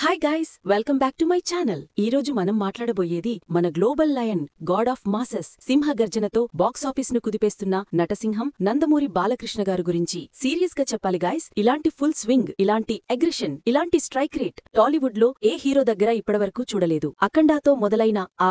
Hi guys, welcome back to my channel. ఈ రోజు మనం మాట్లాడబోయేది మన global lion, god of masses, సింహగర్జనతో బాక్సాఫీస్ ను కుదిపేస్తున్న నటసింహం నందమూరి బాలకృష్ణ గారు గురించి. సీరియస్ గా చెప్పాలి గైస్, ఇలాంటి ఫుల్ స్వింగ్, ఇలాంటి అగ్రెషన్, ఇలాంటి స్ట్రైక్ రేట్ టాలీవుడ్ లో ఏ హీరో దగ్గర ఇప్పటివరకు చూడలేదు. అఖండాతో మొదలైన ఆ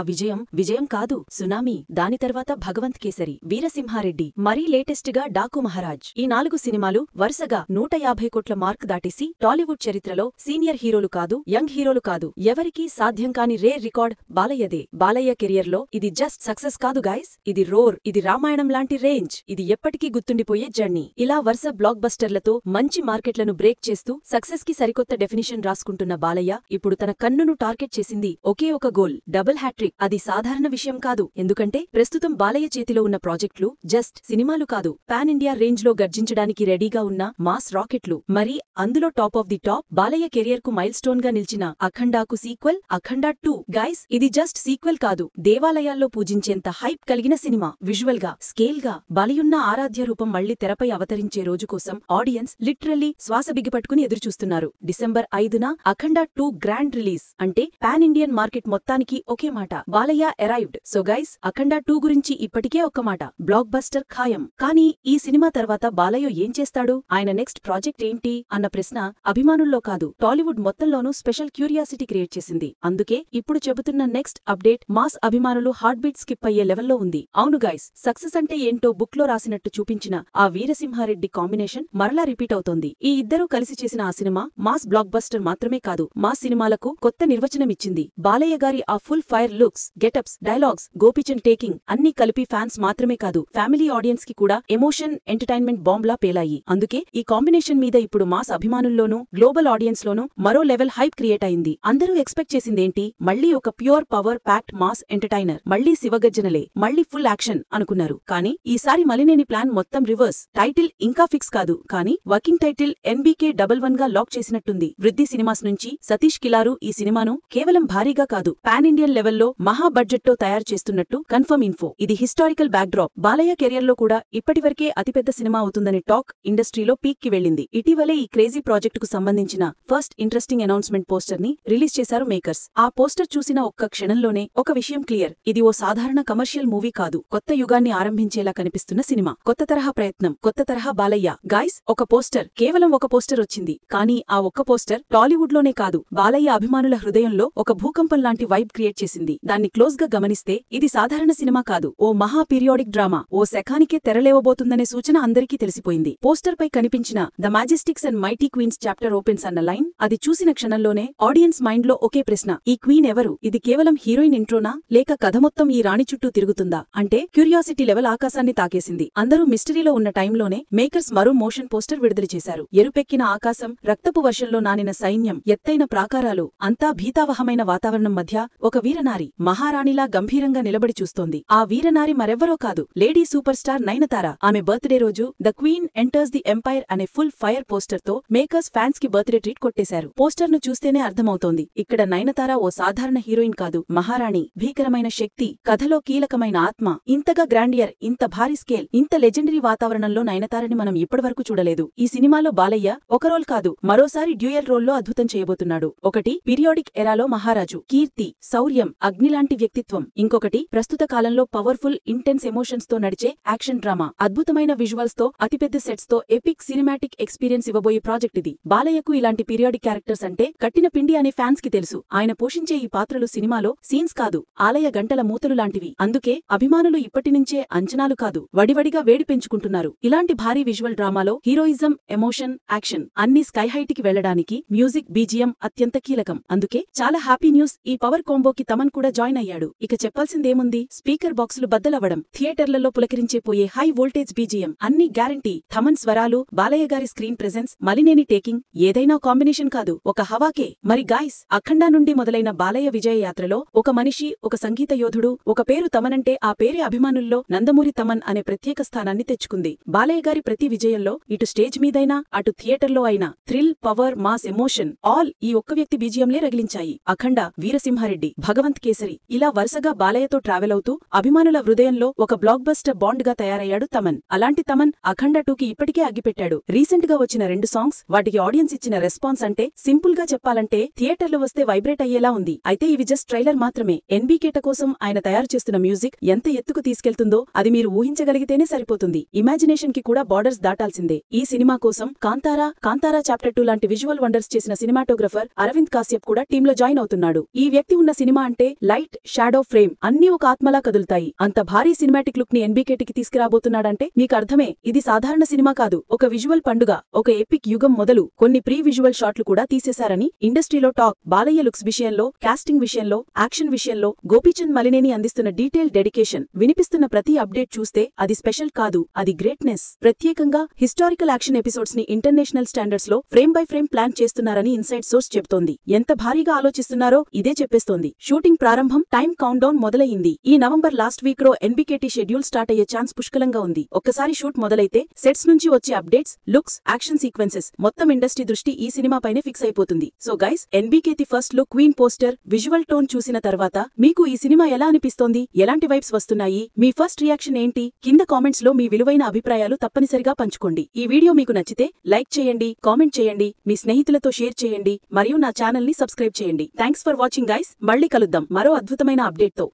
విజయం కాదు, సునామీ. దాని తర్వాత భగవంత్ కేసరి, వీరసింహారెడ్డి, మరీ లేటెస్ట్ గా డాకు మహారాజ్. ఈ 4 సినిమాలు వరుసగా 150 కోట్ల మార్క్ దాటేసి టాలీవుడ్ చరిత్రలో సీనియర్ హీరోలు కాదు, యంగ్ హీరోలు కాదు, ఎవరికీ సాధ్యం కాని రేర్ రికార్డ్ బాలయ్యదే. బాలయ్య కెరియర్ లో ఇది జస్ట్ సక్సెస్ కాదు గైస్, ఇది రోర్, ఇది రామాయణం లాంటి రేంజ్, ఇది ఎప్పటికీ గుర్తుండిపోయే జర్నీ. ఇలా వరుస బ్లాక్ బస్టర్లతో మంచి మార్కెట్లను బ్రేక్ చేస్తూ సక్సెస్ కి సరికొత్త డెఫినిషన్ రాసుకుంటున్న బాలయ్య ఇప్పుడు తన కన్నును టార్గెట్ చేసింది ఒకే ఒక గోల్, డబుల్ హ్యాట్రిక్. అది సాధారణ విషయం కాదు, ఎందుకంటే ప్రస్తుతం బాలయ్య చేతిలో ఉన్న ప్రాజెక్టులు జస్ట్ సినిమాలు కాదు, పాన్ ఇండియా రేంజ్ లో గర్జించడానికి రెడీగా ఉన్న మాస్ రాకెట్లు. మరి అందులో top of the top, Balayya career కు మైల్ స్టోన్ గా నిలిచిన అఖండాకు సీక్వెల్, అఖండా 2. గైస్, ఇది జస్ట్ సీక్వెల్ కాదు, దేవాలయాల్లో పూజించేంత హైప్ కలిగిన సినిమా. విజువల్ గా, స్కేల్ గా బలియున్న ఆరాధ్య రూపం మళ్లీ తెరపై అవతరించే రోజు కోసం ఆడియన్స్ లిటరల్లీ శ్వాస బిగిపట్టుకుని ఎదురుచూస్తున్నారు. డిసెంబర్ 5న అఖండా 2 గ్రాండ్ రిలీజ్ అంటే పాన్ ఇండియన్ మార్కెట్ మొత్తానికి ఒకే మాట, Balayya arrived. So guys, Akhanda 2 గురించి ఇప్పటికే ఒక్క మాట, బ్లాక్ బస్టర్ ఖాయం. కానీ ఈ సినిమా తర్వాత బాలయ్య ఏం చేస్తాడు, ఆయన నెక్స్ట్ ప్రాజెక్ట్ ఏంటి అన్న ప్రశ్న అభిమానుల్లో కాదు, టాలీవుడ్ మొత్తంలోనూ స్పెషల్ క్యూరియాసిటీ క్రియేట్ చేసింది. అందుకే ఇప్పుడు చెబుతున్న నెక్స్ట్ అప్డేట్ మాస్ అభిమానులు హార్ట్ బీట్ స్కిప్ అయ్యే లెవెల్లో ఉంది. అవును గైస్, సక్సెస్ అంటే ఏంటో బుక్ లో రాసినట్టు చూపించిన ఆ వీరసింహారెడ్డి కాంబినేషన్ మరలా రిపీట్ అవుతోంది. ఈ ఇద్దరూ కలిసి చేసిన ఆ సినిమా మాస్ బ్లాక్ బస్టర్ మాత్రమే కాదు, మాస్ సినిమాలకు కొత్త నిర్వచనం ఇచ్చింది. బాలయ్య గారి ఆ full fire looks, getups, dialogues, Gopichand taking అన్ని కలిపి ఫ్యాన్స్ మాత్రమే కాదు, ఫ్యామిలీ ఆడియన్స్ కి కూడా ఎమోషన్, ఎంటర్టైన్మెంట్ బాంబ్లా పేలాయి. అందుకే ఈ కాంబినేషన్ మీద ఇప్పుడు మాస్ అభిమానుల్లోనూ గ్లోబల్ ఆడియన్స్ లోనూ మరో లెవెల్ హైప్ క్రియేట్ అయింది. అందరూ ఎక్స్పెక్ట్ చేసిందేంటి, మళ్లీ ఒక pure power packed mass entertainer, మళ్లీ శివగర్జనలే, మళ్లీ ఫుల్ యాక్షన్ అనుకున్నారు. కానీ ఈసారి మలినేని ప్లాన్ మొత్తం రివర్స్. టైటిల్ ఇంకా ఫిక్స్ కాదు, కానీ వర్కింగ్ టైటిల్ NBK11 గా లాక్ చేసినట్టుంది. వృద్ధి సినిమాస్ నుంచి సతీష్ కిలారు ఈ సినిమాను కేవలం భారీగా కాదు, పాన్ ఇండియన్ లెవెల్లో మహా బడ్జెట్ తో తయారు చేస్తున్నట్టు కన్ఫర్మ్ ఇన్ఫో. ఇది historical back drop. Balayya career లో కూడా ఇప్పటివరకే అతిపెద్ద సినిమా అవుతుందనే టాక్ ఇండస్ట్రీలో పీక్ కి వెళ్లింది. ఇటీవలే ఈ క్రేజీ ప్రాజెక్ట్ కు సంబంధించిన ఫస్ట్ ఇంట్రెస్టింగ్ అనౌన్స్మెంట్ పోస్టర్ ని రిలీజ్ చేశారు మేకర్స్. ఆ పోస్టర్ చూసిన ఒక్క క్షణంలోనే ఒక విషయం క్లియర్, ఇది ఓ సాధారణ కమర్షియల్ మూవీ కాదు, కొత్త యుగాన్ని ఆరంభించేలా కనిపిస్తున్న సినిమా, కొత్త తరహా ప్రయత్నం, కొత్త తరహా బాలయ్య. గైస్, ఒక పోస్టర్, కేవలం ఒక పోస్టర్ వచ్చింది, కానీ ఆ ఒక్క పోస్టర్ టాలీవుడ్ లోనే కాదు, బాలయ్య అభిమానుల హృదయంలో ఒక భూకంపం లాంటి వైబ్ క్రియేట్ చేసింది. దాన్ని క్లోజ్ గా గమనిస్తే ఇది సాధారణ సినిమా కాదు, ఓ మహా పీరియాడిక్ డ్రామా, ఓ శకానికే తెరలేవబోతుందనే సూచన అందరికీ తెలిసిపోయింది. పోస్టర్ పై కనిపించిన the majestics and mighty queens chapter opens అన్న లైన్, అది చూసిన క్షణంలోనే ఆడియన్స్ మైండ్ లో ఒకే ప్రశ్న, ఈ క్వీన్ ఎవరు, ఇది కేవలం హీరోయిన్ ఇంట్రోనా, లేక కథ మొత్తం ఈ రాణి చుట్టూ తిరుగుతుందా అంటే క్యూరియాసిటీ లెవెల్ ఆకాశాన్ని తాకేసింది. అందరూ మిస్టరీలో ఉన్న టైంలోనే మేకర్స్ మరో మోషన్ పోస్టర్ విడుదల చేశారు. ఎరుపెక్కిన ఆకాశం, రక్తపు వర్షంలో నానిన సైన్యం, ఎత్తైన ప్రాకారాలు, అంతా భీతావహమైన వాతావరణం మధ్య ఒక వీరనారి మహారాణిలా గంభీరంగా నిలబడి చూస్తోంది. ఆ వీరనారి మరెవ్వరో కాదు, లేడీ సూపర్ స్టార్ నయనతార. ఆమె బర్త్డే రోజు the queen enters the empire అనే ఫుల్ ఫైర్ పోస్టర్ తో మేకర్స్ ఫ్యాన్స్ కి బర్త్డే ట్రీట్ కొట్టేశారు. పోస్టర్ ను చూస్తేనే అర్థమవుతోంది, ఇక్కడ నయనతార ఓ సాధారణ హీరోయిన్ కాదు, మహారాణి, భీకరమైన శక్తి, కథలో కీలకమైన ఆత్మ. ఇంతగా గ్రాండియర్, ఇంత భారీ స్కేల్, ఇంత లెజెండరీ వాతావరణంలో నయనతారని మనం ఇప్పటివరకు చూడలేదు. ఈ సినిమాలో బాలయ్య ఒక రోల్ కాదు, మరోసారి డ్యూయల్ రోల్లో అద్భుతం చేయబోతున్నాడు. ఒకటి పీరియాడిక్ ఎరాలో మహారాజు, కీర్తి, శౌర్యం, అగ్నిలాంటి వ్యక్తిత్వం. ఇంకొకటి ప్రస్తుత కాలంలో పవర్ఫుల్, ఇంటెన్స్ ఎమోషన్స్ తో నడిచే యాక్షన్ డ్రామా, అద్భుతమైన విజువల్స్ తో, అతిపెద్ద సెట్స్ తో ఎపిక్ సినిమాటిక్ ఎక్స్పీరియన్స్ ఇవ్వబోయే ప్రాజెక్ట్ ఇది. బాలయ్యకు ఇలాంటి పీరియాడిక్ క్యారెక్టర్స్ అంటే కట్టిన పిండి అనే ఫ్యాన్స్ కి తెలుసు. ఆయన పోషించే ఈ పాత్రలు సినిమాలో సీన్స్ కాదు, ఆలయ గంటల మూతలు లాంటివి. అందుకే అభిమానులు ఇప్పటినుంచే అంచనాలు కాదు, వడివడిగా వేడి పెంచుకుంటున్నారు. ఇలాంటి భారీ విజువల్ డ్రామాలో హీరోయిజం, ఎమోషన్, యాక్షన్ అన్ని స్కై హైట్ కి వెళ్లడానికి మ్యూజిక్, బీజిఎం అత్యంత కీలకం. అందుకే చాలా హ్యాపీ న్యూస్, ఈ పవర్ కాంబోకి తమన్ కూడా జాయిన్ అయ్యాడు. ఇక చెప్పాల్సిందేముంది, స్పీకర్ బాక్సులు బద్దలవ్వడం, థియేటర్లలో పులకరించేపోయే హై వోల్టేజ్ బీజిఎం అన్ని గ్యారంటీ. తమన్ స్వరాలు, బాలయ్య గారి స్క్రీన్ ప్రెజెన్స్, మలినేని టేకింగ్, ఏదైనా కాంబినేషన్ కాదు, ఒక హవాకే. మరి గాయ్స్, అఖండా నుండి మొదలైన బాలయ్య విజయ యాత్రలో ఒక మనిషి, ఒక సంగీత యోధుడు, ఒక పేరు తమనంటే ఆ పేరే అభిమానుల్లో నందమూరి తమన్ అనే ప్రత్యేక స్థానాన్ని తెచ్చుకుంది. బాలయ్య గారి ప్రతి విజయంలో ఇటు స్టేజ్ మీదైనా అటు థియేటర్లో అయినా thrill, power, mass, emotion all ఈ ఒక్క వ్యక్తి బీజియంలే రగిలించాయి. అఖండ, వీరసింహారెడ్డి, భగవంత్ కేసరి ఇలా వరుసగా బాలయ్యతో ట్రావెల్ అవుతూ అభిమానుల హృదయంలో ఒక బ్లాక్ బస్టర్ బాండ్ గా తయారయ్యాడు తమన్. అలాంటి తమన్ అఖండ 2కి ఇప్పటికే అగ్గిపెట్టాడు. రీసెంట్ గా వచ్చిన 2 సాంగ్స్, వాటికి ఆడియన్స్ ఇచ్చిన రెస్పాన్స్ అంటే సింపుల్ గా చెప్పాలంటే థియేటర్లు వస్తే వైబ్రేట్ అయ్యేలా ఉంది. అయితే ఇవి జస్ట్ ట్రైలర్ మాత్రమే. ఎన్బీకేట కోసం ఆయన తయారు చేస్తున్న మ్యూజిక్ ఎంత ఎత్తుకు తీసుకెళ్తుందో అది మీరు ఊహించగలిగితేనే సరిపోతుంది. ఇమాజినేషన్ కి కూడా బార్డర్స్ దాటాల్సిందే. ఈ సినిమా కోసం కాంతారా చాప్టర్ 2 లాంటి విజువల్ వండర్స్ చేసిన సినిమాటోగ్రఫర్ అరవింద్ కాశ్యప్ కూడా టీంలో జాయిన్ అవుతున్నాడు. ఈ వ్యక్తి ఉన్న సినిమా అంటే లైట్, షాడో, ఫ్రేమ్ అన్నీ ఒక ఆత్మలా కదులుతాయి. అంత భారీ సినిమాటిక్ లుక్ ని ఎన్బీకేటికి తీసుకురాబోతున్నాడంటే మీకు అర్థమే ఇది సాధారణ సినిమా కాదు. ఒక విజువల్ పండుగ, ఒక ఎపిక్ యుగం మొదలు. కొన్ని ప్రీ విజువల్ షాట్లు కూడా తీసేశారని ఇండస్ట్రీలో టాక్. బాలయ్య లుక్స్ విషయంలో, కాస్టింగ్ విషయంలో, యాక్షన్ విషయంలో గోపీచంద్ మలినేని అందిస్తున్న డీటెయిల్ డెడికేషన్, వినిపిస్తున్న ప్రతి అప్డేట్ చూస్తే అది స్పెషల్ కాదు, అది గ్రేట్నెస్. ప్రత్యేకంగా హిస్టారికల్ యాక్షన్ ఎపిసోడ్స్ ని ఇంటర్నేషనల్ స్టాండర్డ్స్ లో ఫ్రేమ్ బై ఫ్రేమ్ ప్లాన్ చేస్తున్నారని ఇన్సైడ్ సోర్స్ చెప్తోంది. ఎంత భారీగా ఆలోచిస్తున్నారో ఇదే చెప్పేస్తోంది. షూటింగ్ ప్రారంభం, టైం కౌంట్ డౌన్ మొదలయ్యింది. ఈ నవంబర్ లాస్ట్ వీక్ లో ఎన్బీకేటీ షెడ్యూల్ స్టార్ట్ అయ్యే ఛాన్స్ పుష్కలంగా ఉంది. ఒక్కసారి షూట్ మొదలైతే సెట్స్ నుంచి వచ్చే అప్డేట్స్, లుక్స్, యాక్షన్ సీక్వెన్సెస్ మొత్తం ఇండస్ట్రీ దృష్టి ఈ సినిమాపైనే ఫిక్స్ అయిపోతుంది. So guys, NBKT first look, queen poster, visual tone చూసిన తర్వాత మీకు ఈ సినిమా ఎలా అనిపిస్తోంది? ఎలాంటి వైబ్స్ వస్తున్నాయి? మీ ఫస్ట్ రియాక్షన్ ఏంటి? కింద కామెంట్స్ లో మీ విలువైన అభిప్రాయాలు తప్పనిసరిగా పంచుకోండి. ఈ వీడియో మీకు నచ్చితే లైక్ చేయండి, కామెంట్ చేయండి, మీ స్నేహితులతో షేర్ చేయండి మరియు నా ఛానల్ ని సబ్స్క్రైబ్ చేయండి. Thanks for watching guys. మళ్ళీ కలుద్దాం మరో అద్భుతమైన అప్డేట్ తో.